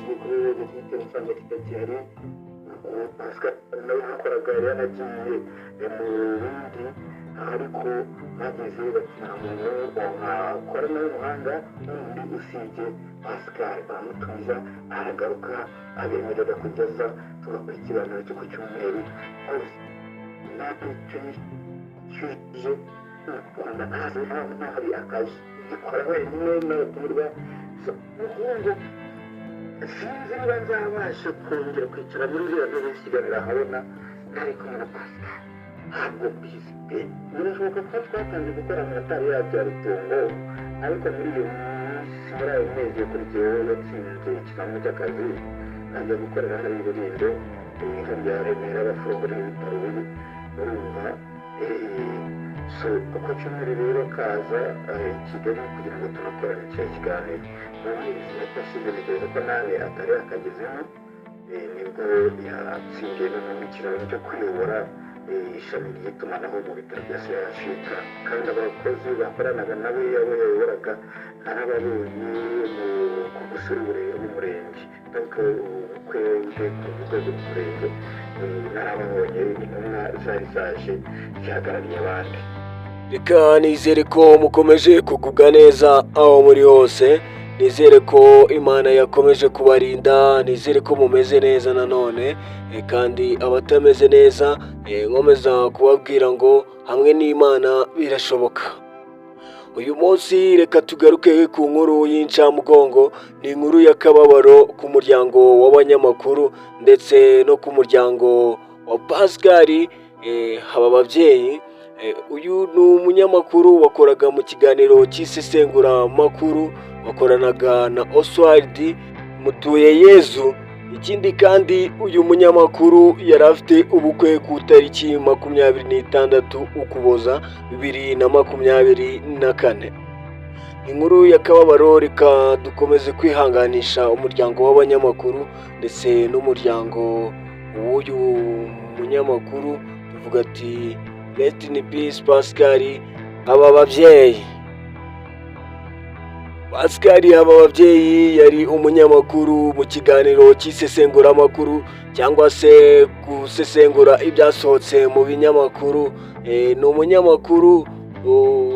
kuri radiyo twite usanga kitakihari Pascal nawe yakoraga yanagiye mu Burundi ariko bageze bati nta muntu wakora nawe umuhanga n'undi usibye Pascal baramutumiza aragaruka abemerera kugeza tugakora ikiganiro cyo ku cyumweru hose natwe cyuje Rwanda hari akazi gikora wenyine n'abatumirwa n'ubundi sinzi niba nzabasha kongera kwicara muri iriya ntebe y'ikiganiro ahabona ntari kumwe na Pascal ntabwo mbizi pe birashoboka ko twatanze gukora amatara yabyara itungo ariko muri iyo minsi muri ayo mezi yakurikiyeho yatsinze ikiganiro cy'akazi najya gukorera hariya i Rulindo hariya Remera bafungura ibitaro biri urumva uko cyumweru rero kaza Kigali kugira ngo tunakorane icyo kiganiro yafashije bigeze ko nawe atari akagezemo nibwo yatsindiye n'umukiraro cyo kuyobora ishami ry'itumanaho mu bitaro bya CHUK kandi abakozi bakoranaga nawe yabo yayoboraga narababonye ku gusura uburere bw'umurenge donc ukweze ku rwego rw'umurenge narababonye intumwa zari zaje zihagarariye abandi. Reka nizere ko mukomeje kugubwa neza aho muri hose, nizere ko Imana yakomeje kubarinda, nizere ko mumeze neza nanone kandi abatameze neza nkomeza kubabwira ngo hamwe n'Imana birashoboka. Uyu munsi reka tugaruke ku nkuru y'incamugongo, ni inkuru y'akababaro ku muryango w'abanyamakuru ndetse no ku muryango wa Pascal Habababyeyi. Uyu ni umunyamakuru wakoraga mu kiganiro cy'isesenguramakuru, wakoranaga na Oswald Mutuyeyezu. Ikindi kandi uyu munyamakuru yari afite ubukwe ku tariki 26 Ukuboza 2024. Inkuru y'akababaro, reka dukomeze kwihanganisha umuryango w'abanyamakuru ndetse n'umuryango w'uyu munyamakuru, tuvuga ati Rest in peace Pascal Habababyeyi. Pascal Habababyeyi yari umunyamakuru mu kiganiro cy'isesenguramakuru cyangwa se gusesengura ibyasohotse mu binyamakuru. Ni umunyamakuru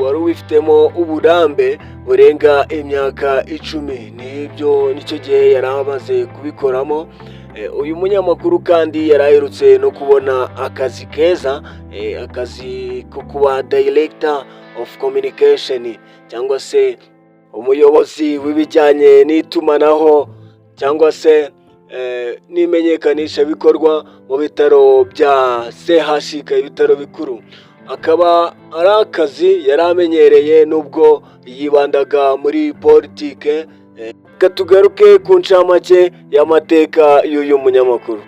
wari ubifitemo uburambe burenga imyaka 10, nicyo gihe yari amaze kubikoramo. Uyu munyamakuru kandi yaraherutse no kubona akazi keza, akazi ko kuba Director of Communication cyangwa se umuyobozi w'ibijyanye n'itumanaho cyangwa se n'imenyekanisha bikorwa mu bitaro bya CHUK, ibitaro bikuru. Akaba ari akazi yari amenyereye nubwo yibandaga muri politike. Katugaruke ku ncamake y'amateka y'uyu munyamakuru.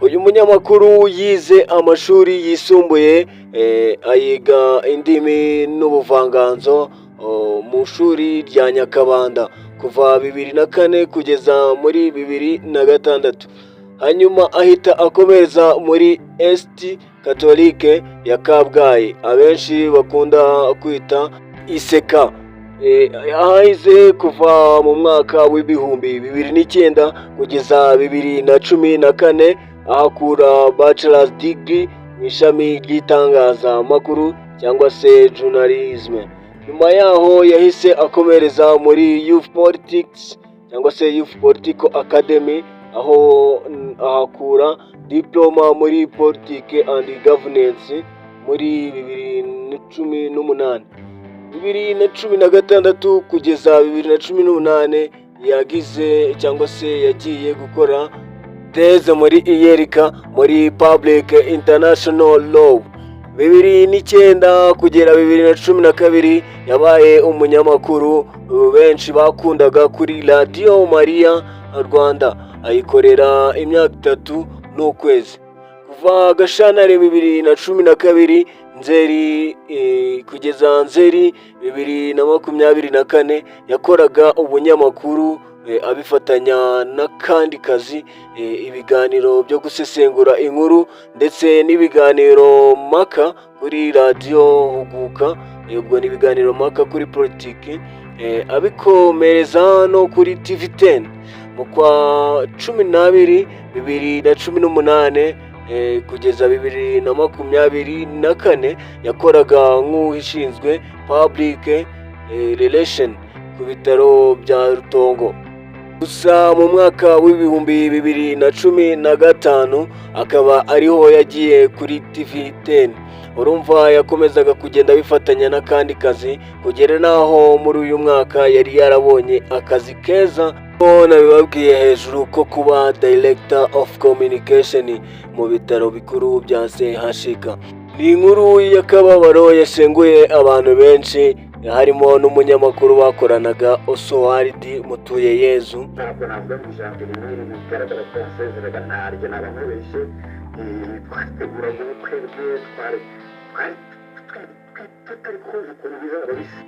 Uyu munyamakuru yize amashuri yisumbuye, ayiga indimi n'ubuvanganzo mu shuri rya Nyakabanda kuva 2004 kugeza muri 2006. Hanyuma ahita akomereza muri Est Catholique ya Kabgayi, abenshi bakunda kwita Iseka. Ahize kuva mu mwaka w'ibihumbi 2009 kugeza 2014, ahakura bachelor's degree mu ishami ry'itangazamakuru cyangwa se journalism. Nyuma yaho yahise akomereza muri Youth Politics cyangwa se Youth Political Academy, aho ahakura diploma muri Politics and Governance muri 2018. 2016 kugeza 2018 yagize cyangwa se yagiye gukora thèse muri Iyerika muri Public International Law. 2009 kugera 2012 yabaye umunyamakuru benshi bakundaga kuri Radio Maria Rwanda, ayikorera imyaka 3 n'ukwezi. Kuva Gashyantare 2012 Nzeri kugeza Nzeri 2024 yakoraga ubunyamakuru abifatanya n'akandi kazi, ibiganiro byo gusesengura inkuru ndetse n'ibiganiro maka kuri Radio Huguka. Ubwo ni ibiganiro maka kuri politiki, abikomereza no kuri TV10. mu kwa 12 2018 kugeza 2024 yakoraga nk'ushinzwe public relation ku bitaro bya Rutongo. Gusa mu mwaka w'ibihumbi 2015 akaba ariho yagiye kuri TV10. Urumva yakomezaga kugenda bifatanya n'akandi kazi kugera naho muri uyu mwaka yari yarabonye akazi keza ko nabibabwiye hejuru ko kuba Director of Communication mu bitaro bikuru bya CHUK. Ni inkuru y'akababaro yashenguye abantu benshi, harimo n'umunyamakuru bakoranaga Oswald Mutuyeyezu. ntabwo navuga ngo ijambo rimwe bigaragara ko yasezeraga ntaryo nabamubeshye. Twateguraga ubukwe bwe, twari tutari kumva ukuntu bizaba bisa.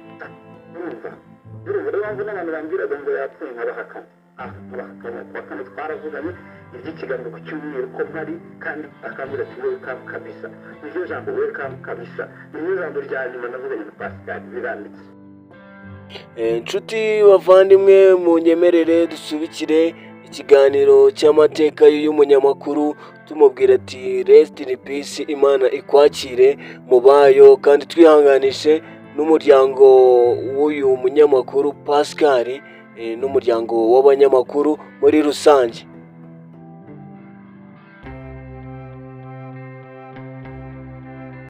urumva rero mpamvu n'abantu bambwiraga ngo yapfuye nkabahakana. Kuwa kane twaravuganye iby'ikiganiro ku cyumweru ko mpari, kandi akambwira ati welcome kabisa. Niryo jambo welcome kabisa, niryo jambo rya nyuma navuganye na Pascal biranditse. Inshuti bavandimwe, munyemerere dusubikire ikiganiro cy'amateka y'uyu munyamakuru tumubwira ati rest in peace, Imana ikwakire mu bayo, kandi twihanganishe n'umuryango w'uyu munyamakuru Pascal n'umuryango w'abanyamakuru muri rusange.